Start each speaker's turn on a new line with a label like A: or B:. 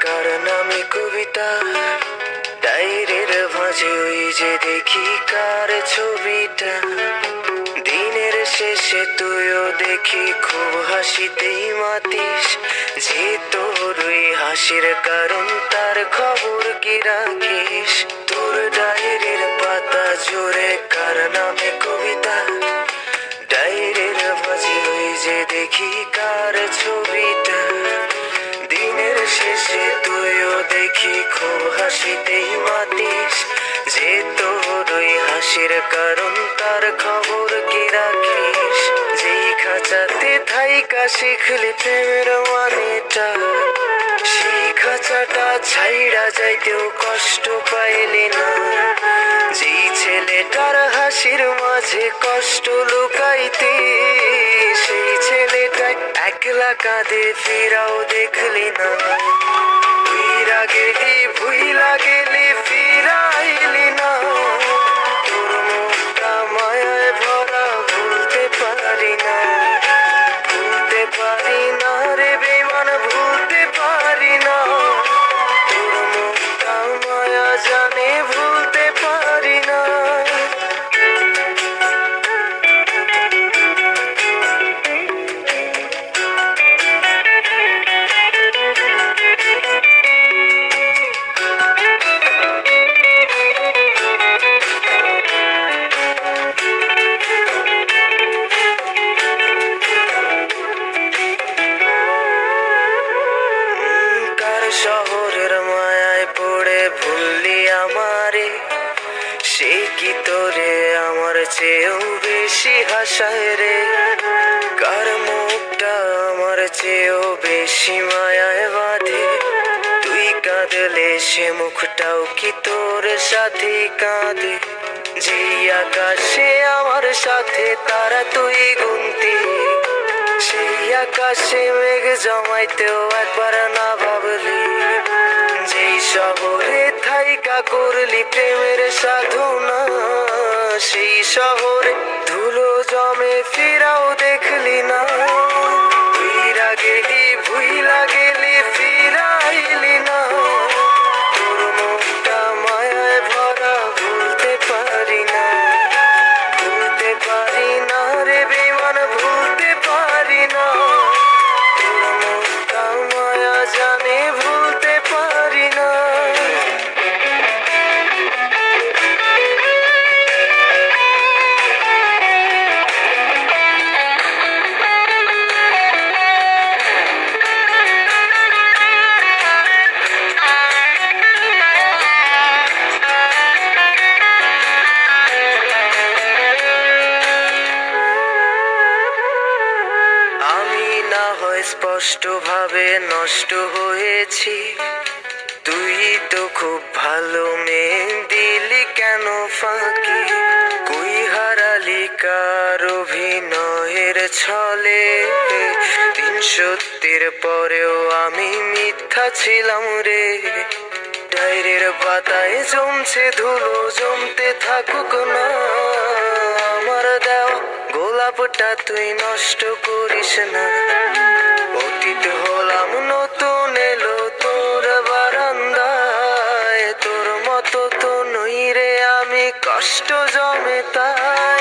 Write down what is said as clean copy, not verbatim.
A: কার নামে কবিতা, ডায়েরির ভাঁজে ওই যে দেখি কার ছবিটা। দিনের শেষে তুইও দেখি খুব হাসিতেই মাতিস, যে তোর ওই হাসির কারণ তার খবর কি রাখিস। তোর ডায়েরির পাতা জুড়ে কার নামে কবিতা, ডায়েরির ভাঁজে ওই যে দেখি কার ছবিটা। দিনের শেষে তুইও দেখি খুব হাসিতেই মাতিস, যে তোর ওই হাসির কারণ তার খবর কি রাখিস। যেই খাঁচাতে থাইকা শিখলি প্রেমের মানেটা, সেই খাঁচাটা ছাইড়া যাইতেও কষ্ট পাইলি না। যেই ছেলেটার হাসির মাঝে কষ্ট লুকাইতে, সেই ছেলেটা একলা কাঁদে ফিরাও দেখলি না। ফিরা গেলি ভুইলা গেলি ফিরাইলি না, তোর মুখটা মায়ায় ভরা ভুলতে পারি না। ভুলতে পারি না রে বেমান, ভুলতে পারি না। তোর মুখটা মায়া জানে ভুলতে পারি না। শহরের মায়ায় পড়ে ভুললি আমারে, সে কি তোরে আমার চেয়েও বেশি হাসায় রে। কার মুখটা আমার চেয়েও বেশি মায়ায় বাঁধে, তুই কাঁদলে সে মুখটাও কি তোর সাথে কাঁদে। যেই আকাশে আমার সাথে তারা তুই গুনতি, সেই আকাশে মেঘ জমাইতেও একবার না ভাবলি। যেই শহরে থাইকা করলি প্রেমের সাধনা, সেই শহরে ধুলো জমে ফিরাও দেখলি না। ফিরা গেলি ভুইলা গেলি ফিরাইলি না, তোর মুখটা মায়ায় ভরা ভুলতে পারি না। ভুলতে পারি না রে বেমান, ভুলতে পারি না। তোর মুখটা মায়া জানে ভুলতে পারি না। আমি না হয় স্পষ্ট ভাবে নষ্ট হয়েছি, তুই তো খুব ভালো মেয়ে, দিলি কেন ফাঁকি। কই হারালি কার অভিনয়ের ছলে, দিন সত্যির পরেও আমি মিথ্যা ছিলাম রে। ডায়েরির পাতায় জমছে ধুলো, জমতে থাকুক না। আমার দেওয়া গোলাপটা তুই নষ্ট করিস না। অতীত হলাম নতুন এলো তোর বারান্দায়, তোর মতো তো নই রে আমি, কষ্ট জমে তাই।